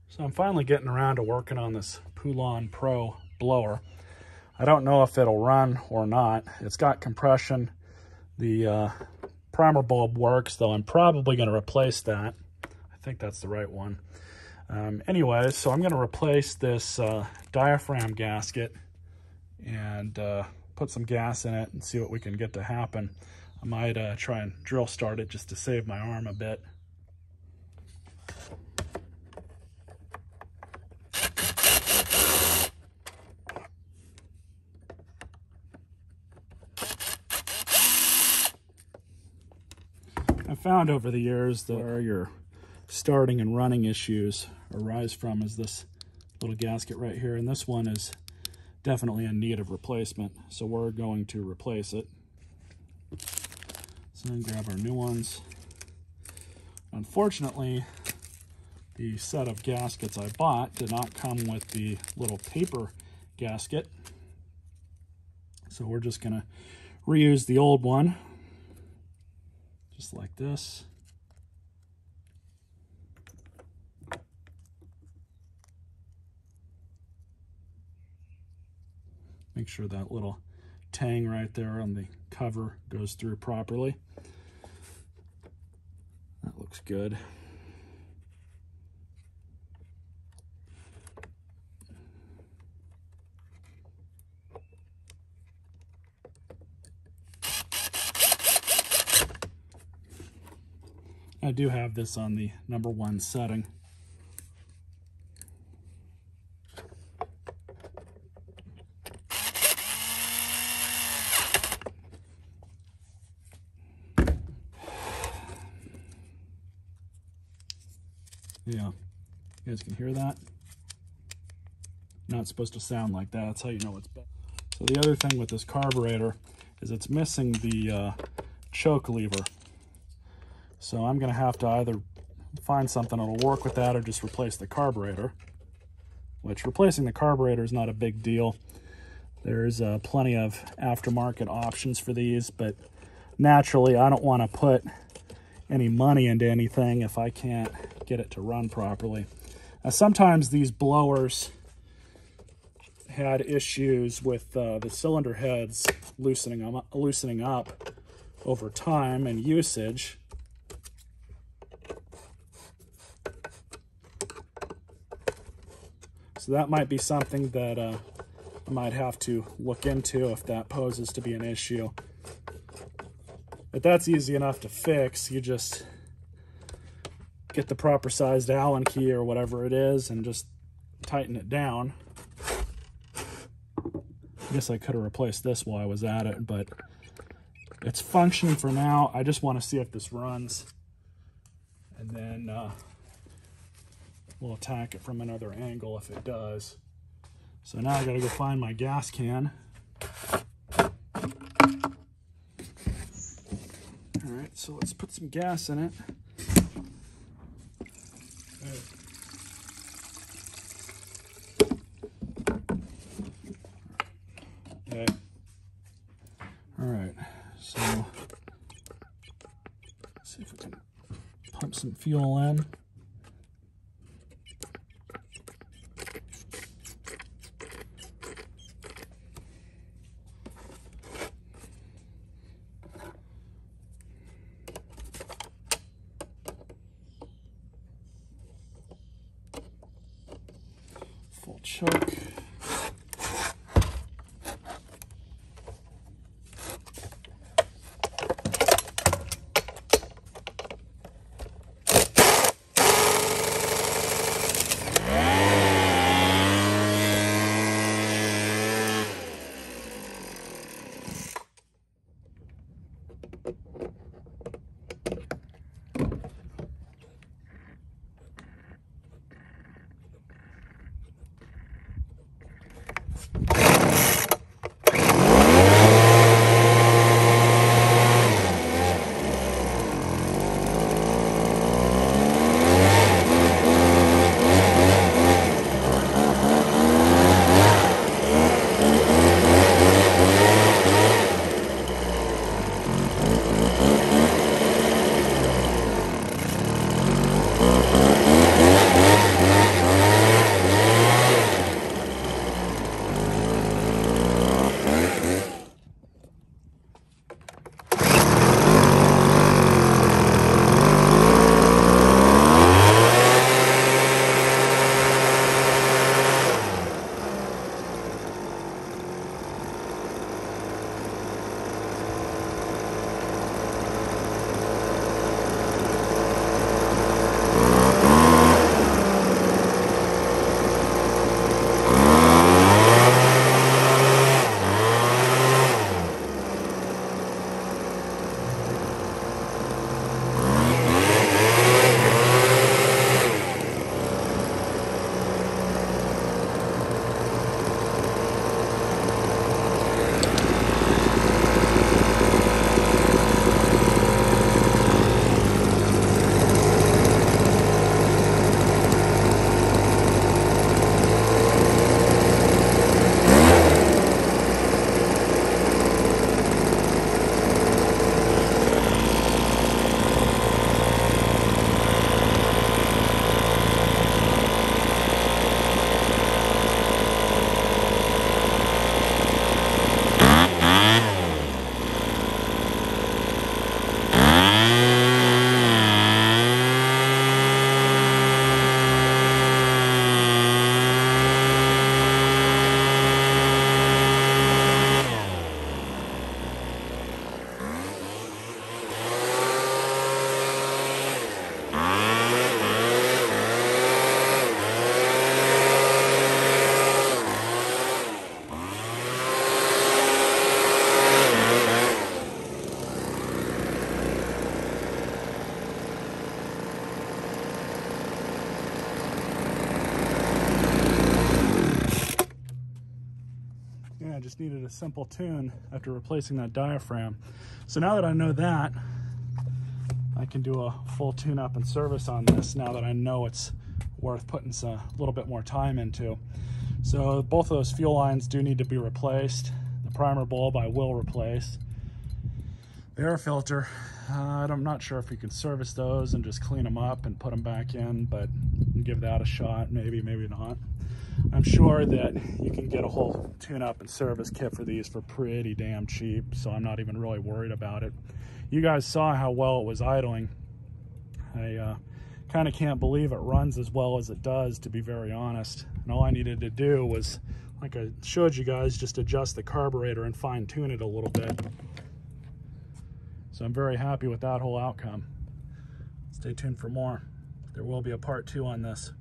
So I'm finally getting around to working on this Poulan Pro blower. I don't know if it'll run or not. It's got compression. The primer bulb works, though I'm probably going to replace that. I think that's the right one. Anyways, so I'm going to replace this diaphragm gasket and put some gas in it and see what we can get to happen. I might try and drill start it just to save my arm a bit. I found over the years that where your starting and running issues arise from is this little gasket right here, and this one is definitely in need of replacement, so we're going to replace it. So then grab our new ones. Unfortunately, the set of gaskets I bought did not come with the little paper gasket, so we're just going to reuse the old one, just like this. Make sure that little tang right there on the cover goes through properly. That looks good. I do have this on the #1 setting. Yeah, you guys can hear that? Not supposed to sound like that. That's how you know it's bad. So the other thing with this carburetor is it's missing the choke lever. So I'm going to have to either find something that'll work with that or just replace the carburetor, which replacing the carburetor is not a big deal. There's plenty of aftermarket options for these, but naturally I don't want to put any money into anything if I can't get it to run properly. Now, sometimes these blowers had issues with the cylinder heads loosening up over time and usage. So that might be something that I might have to look into if that poses to be an issue. But that's easy enough to fix. You just get the proper sized Allen key or whatever it is and just tighten it down. I guess I could have replaced this while I was at it, but it's functioning for now. I just want to see if this runs, and then we'll attack it from another angle if it does. So now I gotta go find my gas can. All right, so let's put some gas in it. Okay. All right, so let's see if we can pump some fuel in. Full choke. just needed a simple tune after replacing that diaphragm. So now that I know that, I can do a full tune-up and service on this now that I know it's worth putting a little bit more time into. So both of those fuel lines do need to be replaced. The primer bulb I will replace. The air filter, I'm not sure if we can service those and just clean them up and put them back in, but give that a shot, maybe, maybe not. I'm sure that you can get a whole tune-up and service kit for these for pretty damn cheap, so I'm not even really worried about it. You guys saw how well it was idling. I kind of can't believe it runs as well as it does, to be very honest. And all I needed to do was, like I showed you guys, just adjust the carburetor and fine-tune it a little bit. So I'm very happy with that whole outcome. Stay tuned for more. There will be a part 2 on this.